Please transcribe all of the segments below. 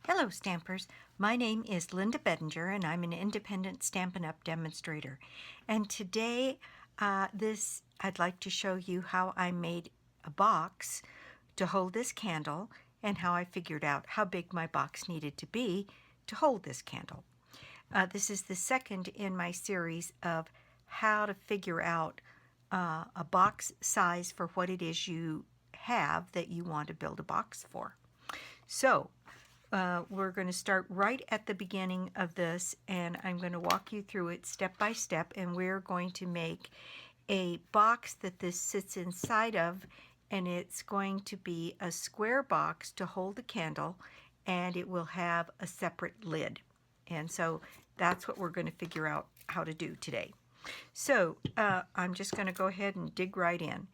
Hello Stampers, my name is Linda Bedinger and I'm an independent Stampin' Up! Demonstrator. And today I'd like to show you how I made a box to hold this candle and how I figured out how big my box needed to be to hold this candle. This is the second in my series of how to figure out a box size for what it is you have that you want to build a box for. So we're going to start right at the beginning of this, and I'm going to walk you through it step by step, and we're going to make a box that this sits inside of, and it's going to be a square box to hold the candle, and it will have a separate lid. And so that's what we're going to figure out how to do today. So I'm just going to go ahead and dig right in.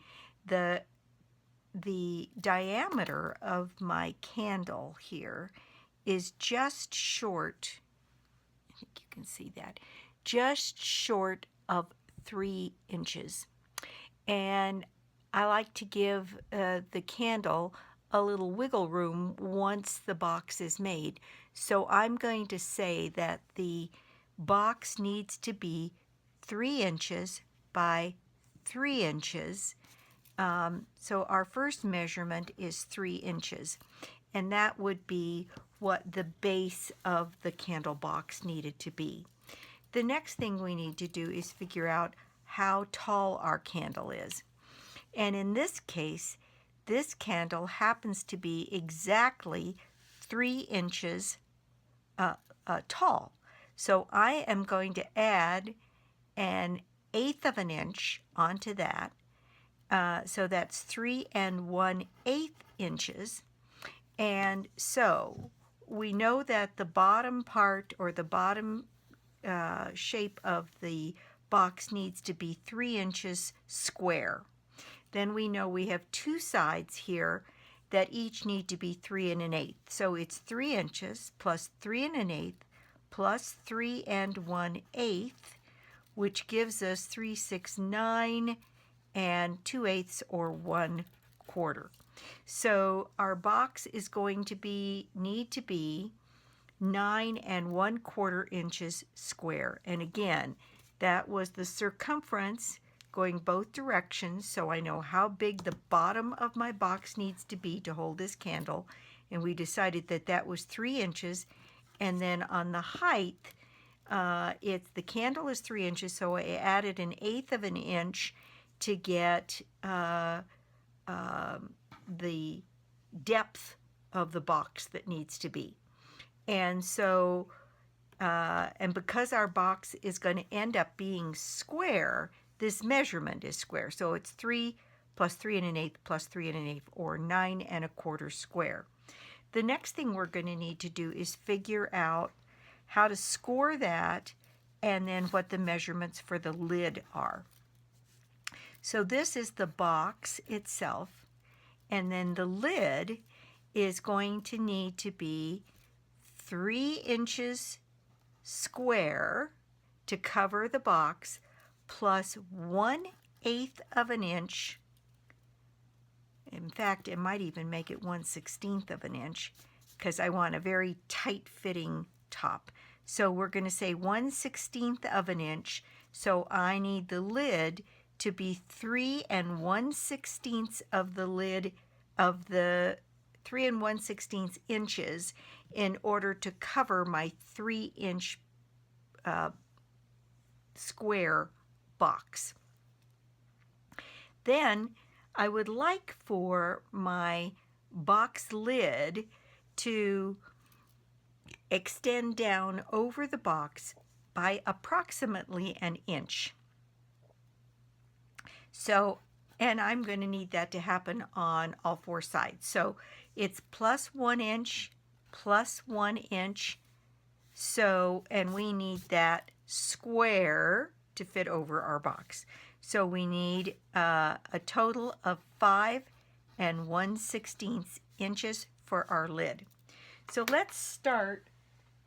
The diameter of my candle here is just short, I think you can see that, just short of 3 inches. And I like to give the candle a little wiggle room once the box is made. So I'm going to say that the box needs to be 3 inches by 3 inches. So our first measurement is 3 inches, and that would be what the base of the candle box needed to be. The next thing we need to do is figure out how tall our candle is. And in this case, this candle happens to be exactly 3 inches tall. So I am going to add 1/8 of an inch onto that. So that's 3 1/8 inches. And so we know that the bottom part, or the bottom shape of the box, needs to be 3 inches square. Then we know we have 2 sides here that each need to be 3 1/8. So it's 3 inches plus 3 1/8 plus 3 1/8, which gives us 3 6/9 2/8, or 1/4. So our box is going to need to be 9 1/4 inches square. And again, that was the circumference going both directions, so I know how big the bottom of my box needs to be to hold this candle. And we decided that that was 3 inches. And then on the height, the candle is 3 inches, so I added 1/8 of an inch to get the depth of the box that needs to be. And so, and because our box is going to end up being square, this measurement is square. So it's 3 plus 3 1/8 plus 3 1/8, or 9 1/4 square. The next thing we're going to need to do is figure out how to score that, and then what the measurements for the lid are. So this is the box itself, and then the lid is going to need to be 3 inches square to cover the box, plus 1/8 of an inch. In fact, it might even make it 1/16 of an inch, because I want a very tight-fitting top. So we're going to say 1/16 of an inch, so I need the lid to be 3 1/16 of the lid of the 3 1/16 inches in order to cover my 3 inch square box. Then I would like for my box lid to extend down over the box by approximately 1 inch. So, and I'm going to need that to happen on all 4 sides. So it's plus 1 inch, plus 1 inch. So, and we need that square to fit over our box. So we need a total of 5 1/16 inches for our lid. So let's start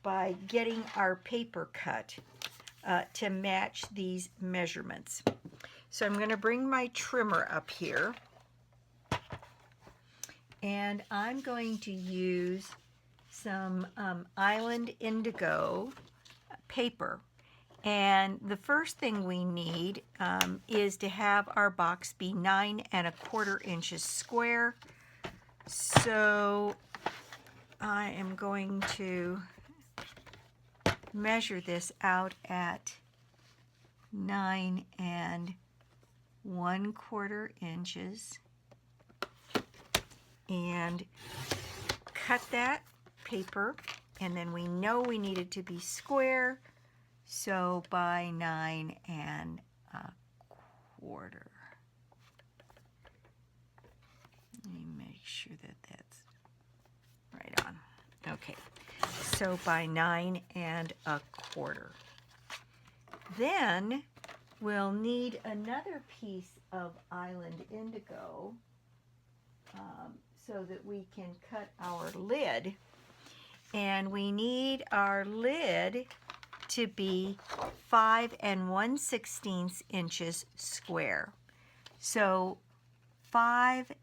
by getting our paper cut to match these measurements. So I'm going to bring my trimmer up here, and I'm going to use some Island Indigo paper. And the first thing we need is to have our box be 9 1/4 inches square. So I am going to measure this out at 9 1/4 inches and cut that paper, and then we know we need it to be square, so by 9 1/4. Let me make sure that that's right on. Okay, so by 9 1/4. Then we'll need another piece of Island Indigo so that we can cut our lid. And we need our lid to be 5 1/16 inches square. So 5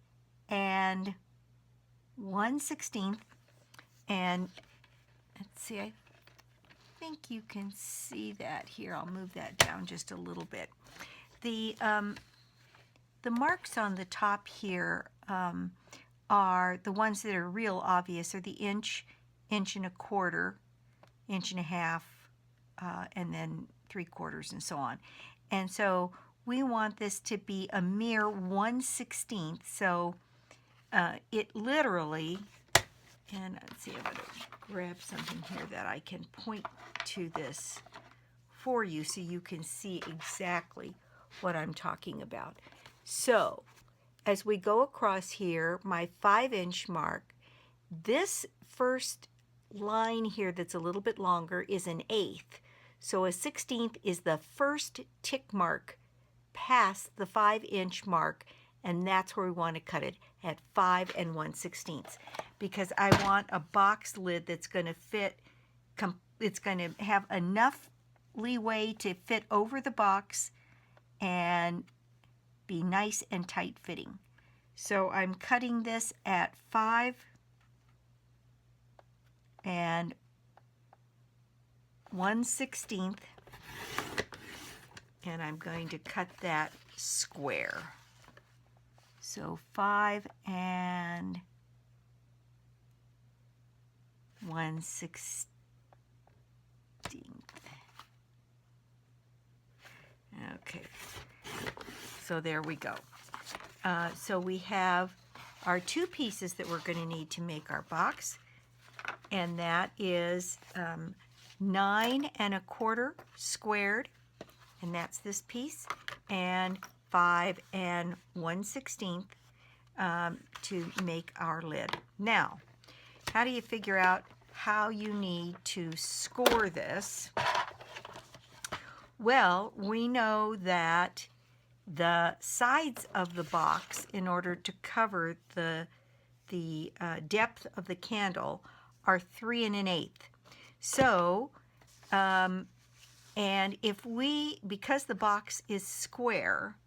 1/16, and let's see, I think you can see that here. I'll move that down just a little bit. The marks on the top here are the ones that are real obvious, are the inch, 1 1/4, 1 1/2, and then 3/4 and so on. And so we want this to be a mere 1/16. So it literally, and let's see, I'm going to grab something here that I can point to this for you so you can see exactly what I'm talking about. So as we go across here, my 5-inch mark, this first line here that's a little bit longer is an 1/8. So a 1/16 is the first tick mark past the 5-inch mark, and that's where we want to cut it, at 5 1/16, because I want a box lid that's going to fit, it's going to have enough leeway to fit over the box and be nice and tight fitting. So I'm cutting this at 5 1/16, and I'm going to cut that square. So 5 1/16. Okay, so there we go. So we have our two pieces that we're going to need to make our box, and that is 9 1/4 squared, and that's this piece, and 5 1/16 to make our lid. Now, how do you figure out how you need to score this? Well, we know that the sides of the box, in order to cover the depth of the candle, are 3 1/8. So, and if we, because the box is square,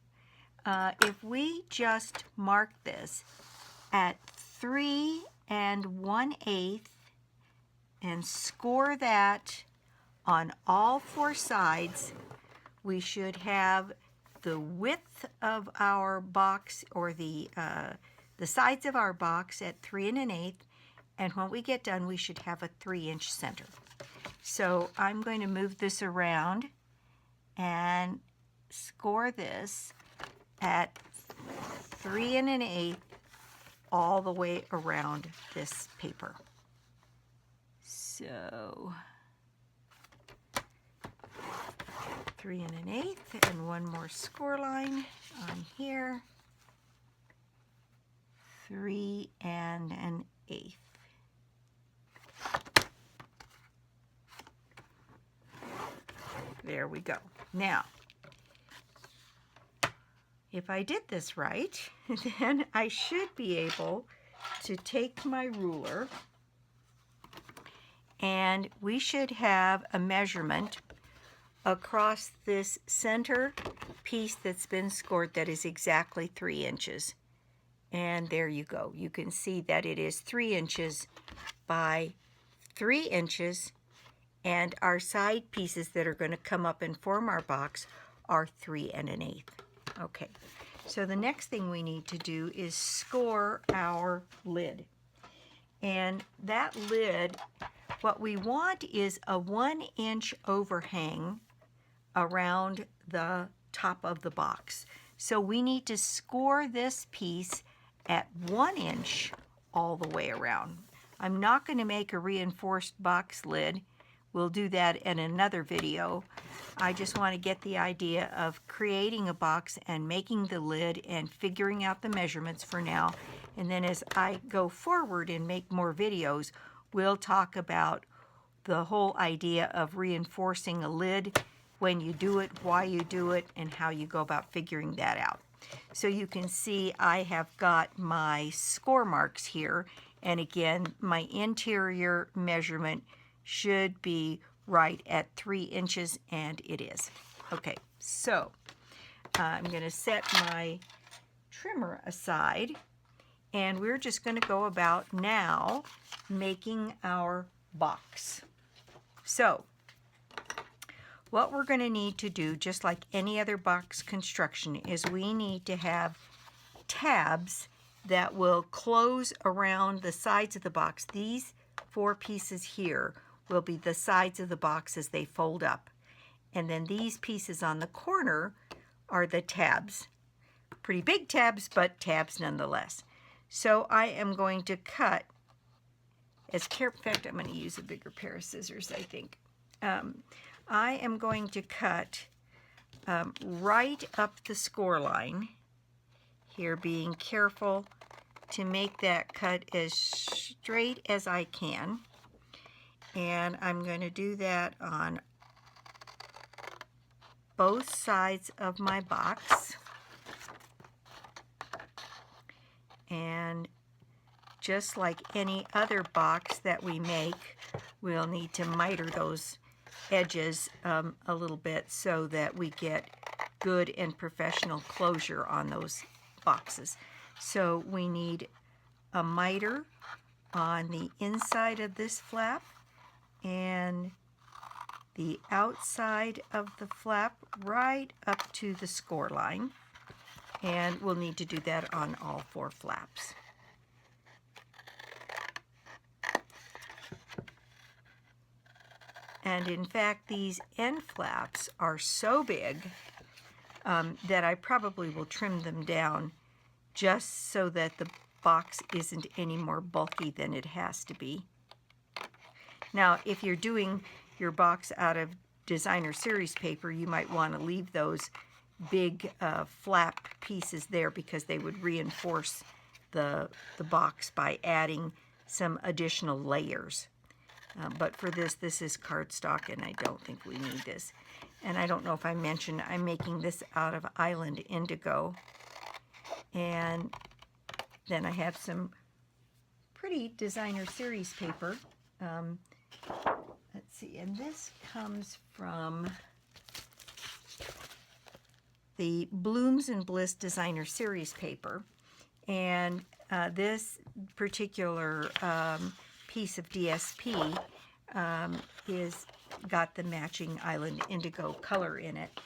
if we just mark this at 3 1/8 and score that on all 4 sides, we should have the width of our box, or the sides of our box, at 3 1/8, and when we get done we should have a 3-inch center. So I'm going to move this around and score this at 3 1/8 all the way around this paper. So 3 1/8, and one more score line on here, 3 1/8. There we go. Now, if I did this right, then I should be able to take my ruler, and we should have a measurement across this center piece that's been scored that is exactly 3 inches. And there you go. You can see that it is 3 inches by 3 inches, and our side pieces that are going to come up and form our box are 3 1/8. Okay, so the next thing we need to do is score our lid. And that lid, what we want is a 1-inch overhang around the top of the box. So we need to score this piece at 1 inch all the way around. I'm not going to make a reinforced box lid. We'll do that in another video. I just want to get the idea of creating a box and making the lid and figuring out the measurements for now. And then as I go forward and make more videos, we'll talk about the whole idea of reinforcing a lid, when you do it, why you do it, and how you go about figuring that out. So you can see I have got my score marks here. And again, my interior measurement should be right at 3 inches, and it is. Okay, so I'm going to set my trimmer aside, and we're just going to go about now making our box. So what we're going to need to do, just like any other box construction, is we need to have tabs that will close around the sides of the box. These 4 pieces here will be the sides of the box as they fold up. And then these pieces on the corner are the tabs. Pretty big tabs, but tabs nonetheless. So I am going to cut as careful. In fact, I'm going to use a bigger pair of scissors, I think. I am going to cut right up the score line here, being careful to make that cut as straight as I can. And I'm going to do that on both sides of my box. And just like any other box that we make, we'll need to miter those edges a little bit so that we get good and professional closure on those boxes. So we need a miter on the inside of this flap and the outside of the flap right up to the score line. And we'll need to do that on all 4 flaps. And in fact, these end flaps are so big that I probably will trim them down just so that the box isn't any more bulky than it has to be. Now, if you're doing your box out of designer series paper, you might want to leave those big flap pieces there because they would reinforce the box by adding some additional layers. But for this is cardstock, and I don't think we need this. And I don't know if I mentioned, I'm making this out of Island Indigo. And then I have some pretty designer series paper. Let's see, and this comes from the Blooms and Bliss designer series paper. And this particular piece of DSP is got the matching Island Indigo color in it.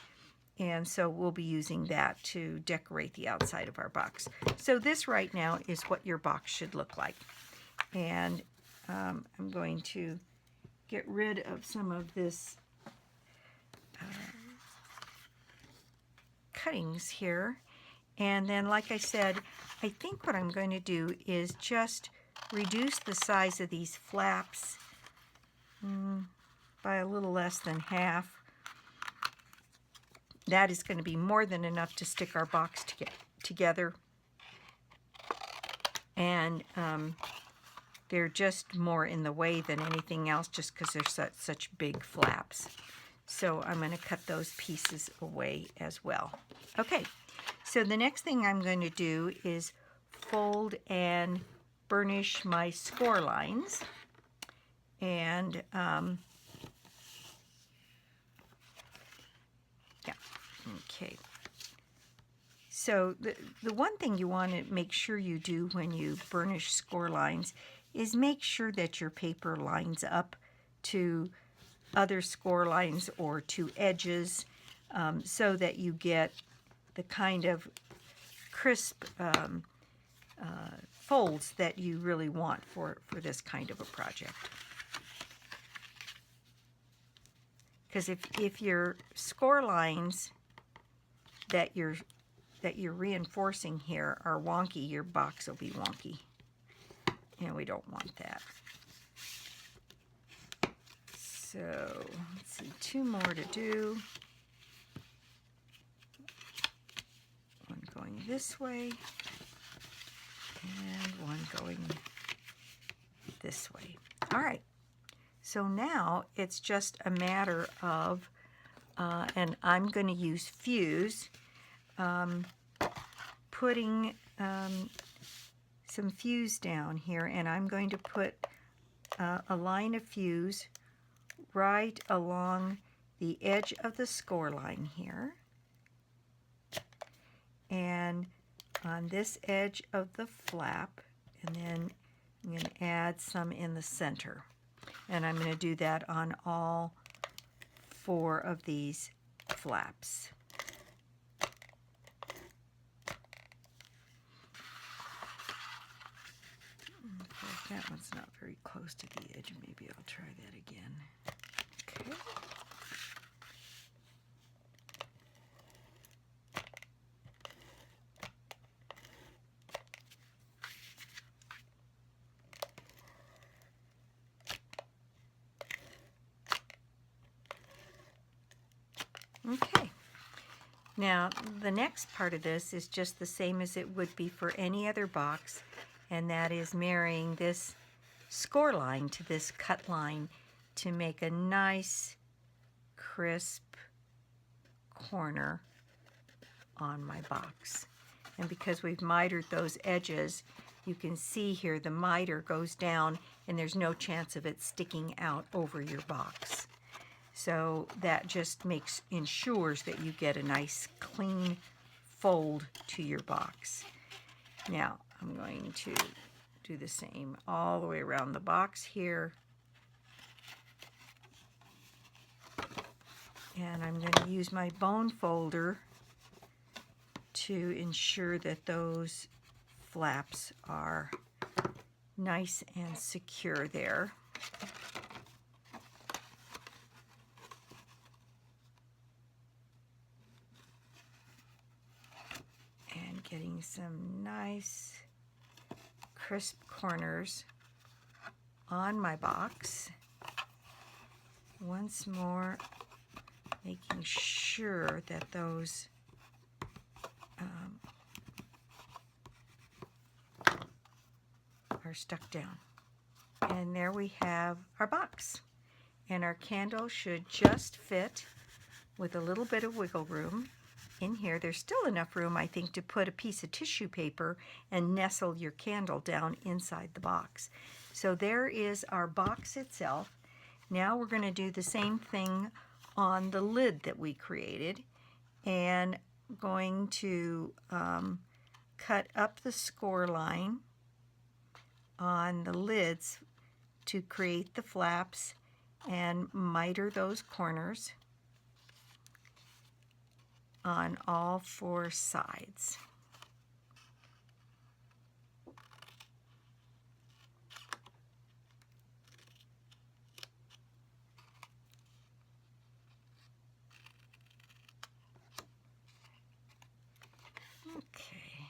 And so we'll be using that to decorate the outside of our box. So this right now is what your box should look like. And I'm going to get rid of some of this cuttings here. And then, like I said, I think what I'm going to do is just reduce the size of these flaps by a little less than half. That is going to be more than enough to stick our box together. And they're just more in the way than anything else just because they're such big flaps. So I'm going to cut those pieces away as well. Okay, so the next thing I'm going to do is fold and burnish my score lines. And okay. So the one thing you want to make sure you do when you burnish score lines is make sure that your paper lines up to other score lines or to edges, so that you get the kind of crisp folds that you really want for this kind of a project. Because if your score lines that you're reinforcing here are wonky, your box will be wonky, and we don't want that. So let's see, 2 more to do. One going this way, and one going this way. All right. So now it's just a matter of, and I'm going to use Fuse, putting some Fuse down here, and I'm going to put a line of Fuse right along the edge of the score line here, and on this edge of the flap, and then I'm going to add some in the center. And I'm going to do that on all 4 of these flaps. Okay, that one's not very close to the edge. Maybe I'll try that again. Okay. Okay, now the next part of this is just the same as it would be for any other box, and that is marrying this score line to this cut line to make a nice crisp corner on my box. And because we've mitered those edges, you can see here the miter goes down and there's no chance of it sticking out over your box. So that just ensures that you get a nice clean fold to your box. Now I'm going to do the same all the way around the box here. And I'm going to use my bone folder to ensure that those flaps are nice and secure there. Getting some nice crisp corners on my box. Once more, making sure that those are stuck down. And there we have our box. And our candle should just fit with a little bit of wiggle room. In here, there's still enough room, I think, to put a piece of tissue paper and nestle your candle down inside the box. So there is our box itself. Now we're going to do the same thing on the lid that we created, and going to cut up the score line on the lids to create the flaps and miter those corners on all 4 sides. Okay.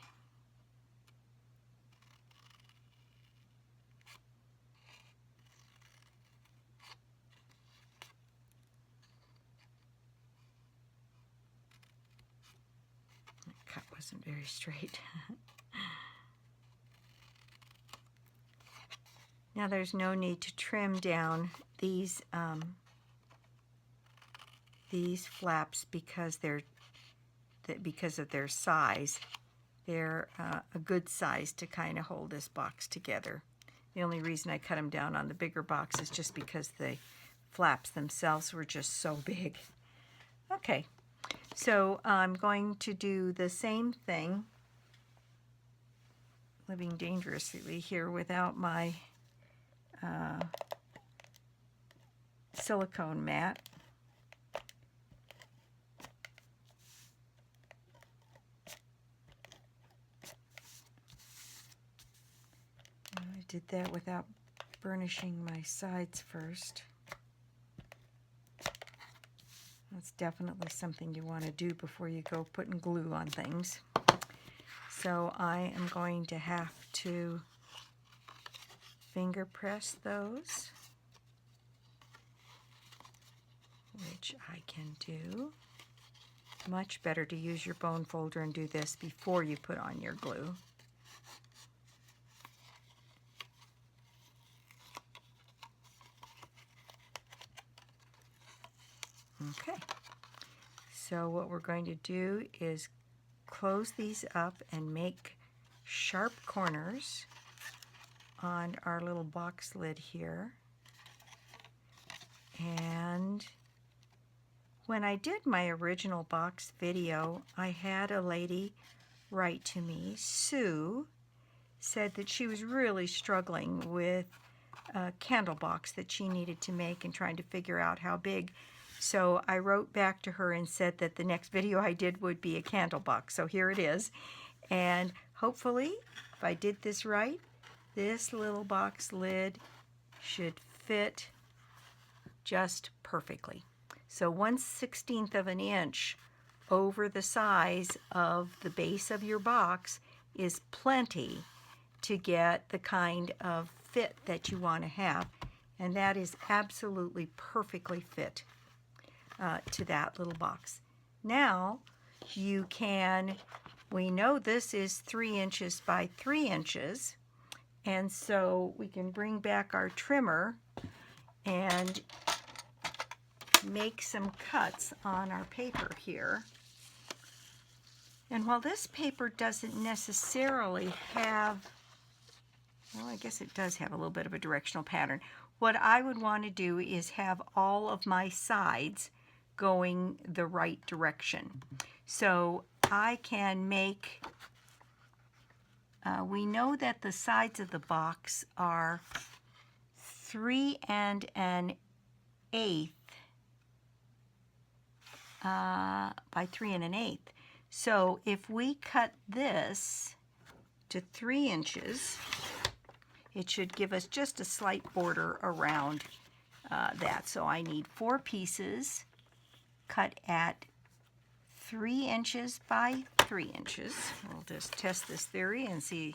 Cut wasn't very straight. Now there's no need to trim down these flaps because because of their size. They're a good size to kind of hold this box together. The only reason I cut them down on the bigger box is just because the flaps themselves were just so big. Okay. So I'm going to do the same thing, living dangerously here without my silicone mat. I did that without burnishing my sides first. That's definitely something you want to do before you go putting glue on things. So I am going to have to finger press those, which I can do. Much better to use your bone folder and do this before you put on your glue. Okay, so what we're going to do is close these up and make sharp corners on our little box lid here. And when I did my original box video, I had a lady write to me. Sue said that she was really struggling with a candle box that she needed to make and trying to figure out how big. So I wrote back to her and said that the next video I did would be a candle box. So here it is. And hopefully, if I did this right, this little box lid should fit just perfectly. So 1/16 of an inch over the size of the base of your box is plenty to get the kind of fit that you want to have. And that is absolutely perfectly fit to that little box. Now you can, we know this is 3 inches by 3 inches, and so we can bring back our trimmer and make some cuts on our paper here. And while this paper doesn't necessarily have, well, I guess it does have a little bit of a directional pattern. What I would want to do is have all of my sides going the right direction. So I can make, we know that the sides of the box are 3 1/8 by 3 1/8. So if we cut this to 3 inches, it should give us just a slight border around that. So I need 4 pieces cut at 3 inches by 3 inches. We'll just test this theory and see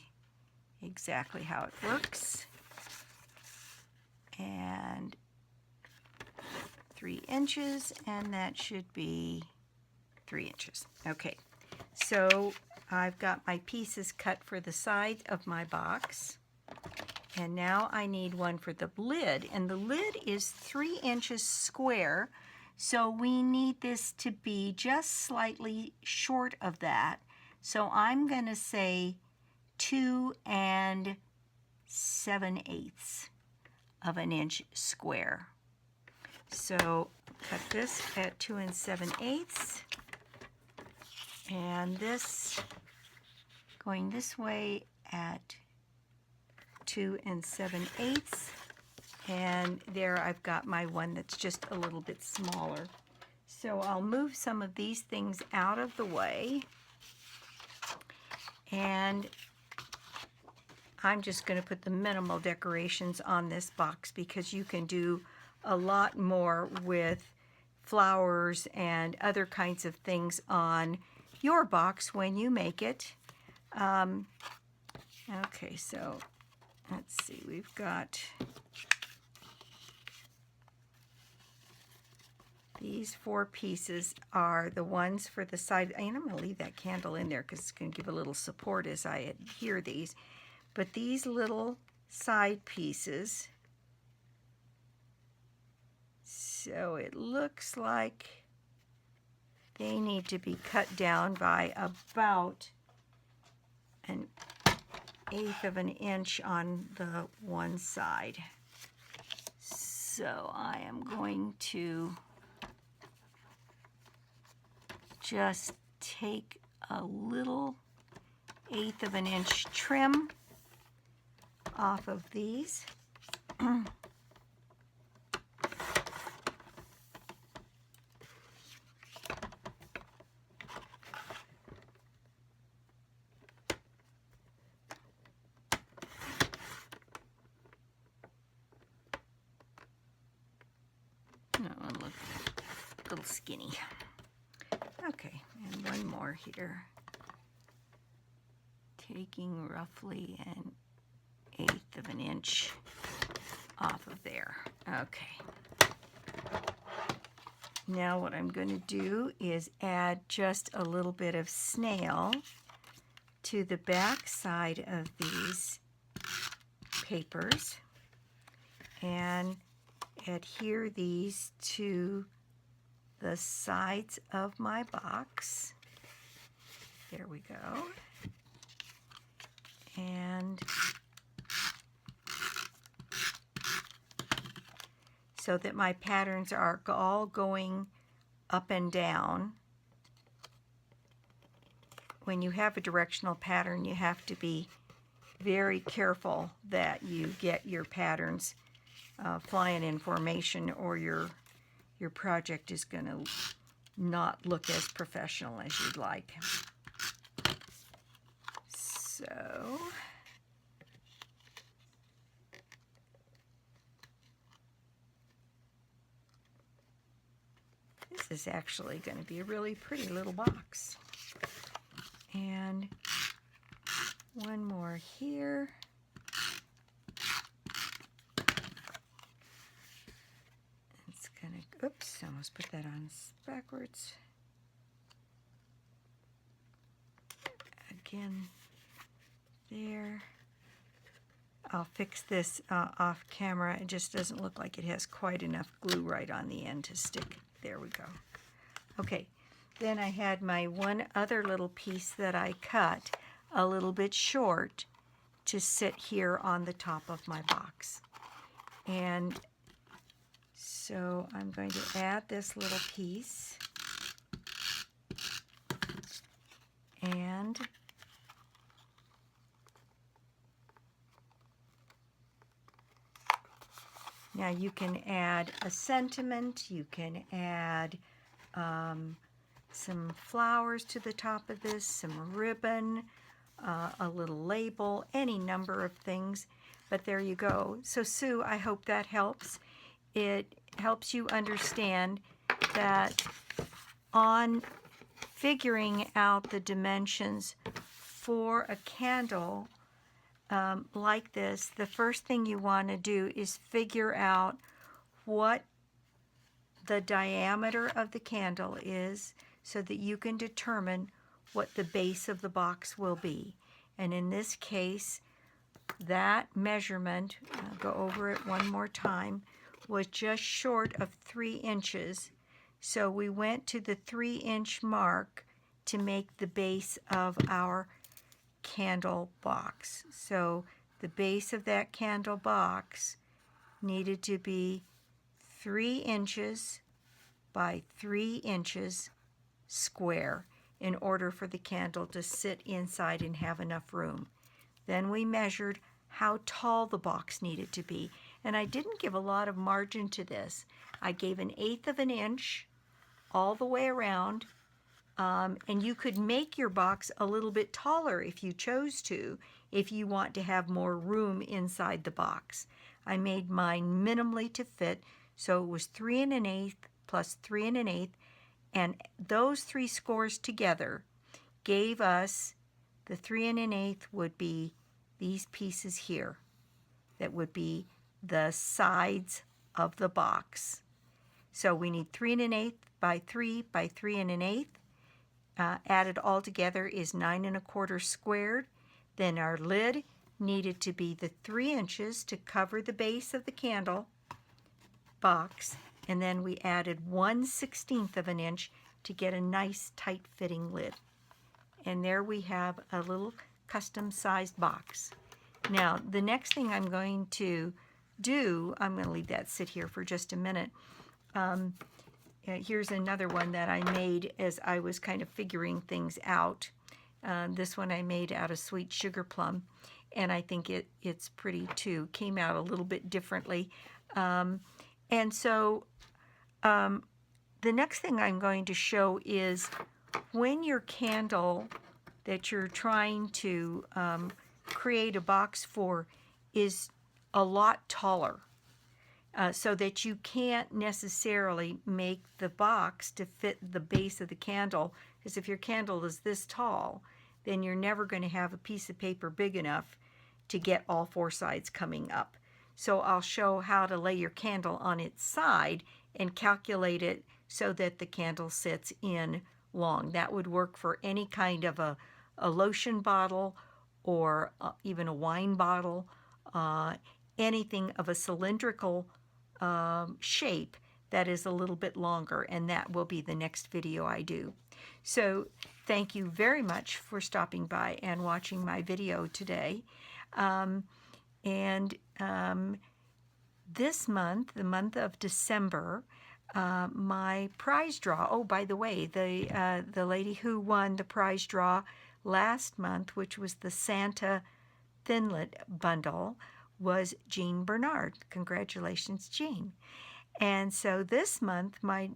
exactly how it works. And 3 inches, and that should be 3 inches. Okay, so I've got my pieces cut for the side of my box. And now I need one for the lid, and the lid is 3 inches square, so we need this to be just slightly short of that. So I'm going to say 2 7/8 of an inch square. So cut this at 2 7/8, and this going this way at 2 7/8, and there I've got my one that's just a little bit smaller. So I'll move some of these things out of the way, and I'm just going to put the minimal decorations on this box because you can do a lot more with flowers and other kinds of things on your box when you make it. Okay, so let's see, we've got these 4 pieces are the ones for the side, and I'm going to leave that candle in there because it's going to give a little support as I adhere these. But these little side pieces, so it looks like they need to be cut down by about 1/8 of an inch on the one side. So I am going to just take a little 1/8 of an inch trim off of these. No, look a little skinny. Okay, and one more here. Taking roughly an 1/8 of an inch off of there. Okay. Now what I'm going to do is add just a little bit of snail to the back side of these papers and adhere these to the sides of my box. There we go. And so that my patterns are all going up and down. When you have a directional pattern, you have to be very careful that you get your patterns flying in formation, or your project is going to not look as professional as you'd like. So this is actually going to be a really pretty little box. And one more here. It's going to, oops, almost put that on backwards. Again, there. I'll fix this off camera. It just doesn't look like it has quite enough glue right on the end to stick. There we go. Okay, then I had my one other little piece that I cut a little bit short to sit here on the top of my box. And so I'm going to add this little piece. And now you can add a sentiment, you can add some flowers to the top of this, some ribbon, a little label, any number of things. But there you go. So Sue, I hope that helps. It helps you understand that on figuring out the dimensions for a candle like this, the first thing you want to do is figure out what the diameter of the candle is so that you can determine what the base of the box will be. And in this case, that measurement, I'll go over it one more time, was just short of 3 inches. So we went to the 3-inch mark to make the base of our candle box. So the base of that candle box needed to be 3 inches by 3 inches square in order for the candle to sit inside and have enough room. Then we measured how tall the box needed to be. And I didn't give a lot of margin to this. I gave an 1/8 of an inch all the way around. And you could make your box a little bit taller if you chose to, if you want to have more room inside the box. I made mine minimally to fit, so it was 3 1/8 plus 3 1/8, and those 3 scores together gave us the 3 1/8 would be these pieces here. That would be the sides of the box. So we need 3 1/8 by 3 by 3 1/8. Added all together is 9 1/4 squared. Then our lid needed to be the 3 inches to cover the base of the candle box, and then we added 1/16 of an inch to get a nice tight fitting lid. And there we have a little custom sized box. Now the next thing I'm going to do, I'm going to leave that sit here for just a minute. Here's another one that I made as I was kind of figuring things out. This one I made out of sweet sugar plum. and I think it's pretty too. Came out a little bit differently. And so the next thing I'm going to show is when your candle that you're trying to create a box for is a lot taller, so that you can't necessarily make the box to fit the base of the candle, because if your candle is this tall, then you're never going to have a piece of paper big enough to get all four sides coming up. So I'll show how to lay your candle on its side and calculate it so that the candle sits in long. That would work for any kind of a lotion bottle or even a wine bottle, anything of a cylindrical shape that is a little bit longer, and that will be the next video I do. So thank you very much for stopping by and watching my video today. This month, the month of December, my prize draw, oh, by the way, the lady who won the prize draw last month, which was the Santa Thinlit bundle, was Jean Bernard. Congratulations, Jean. And so this month, my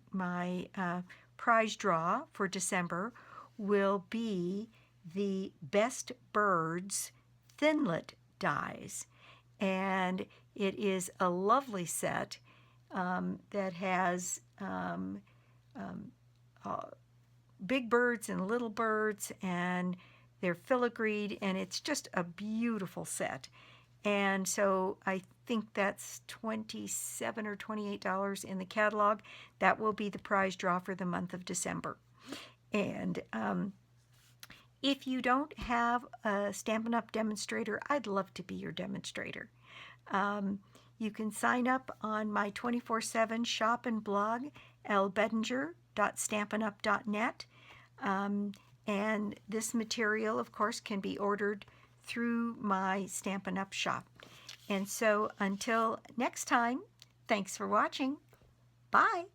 prize draw for December will be the Best Birds Thinlit dies. And it is a lovely set that has big birds and little birds, and they're filigreed, and it's just a beautiful set. And so I think that's $27 or $28 in the catalog. That will be the prize draw for the month of December. And if you don't have a Stampin' Up! Demonstrator, I'd love to be your demonstrator. You can sign up on my 24/7 shop and blog, lbedinger.stampinup.net. And this material, of course, can be ordered through my Stampin' Up! Shop. And so until next time, thanks for watching. Bye.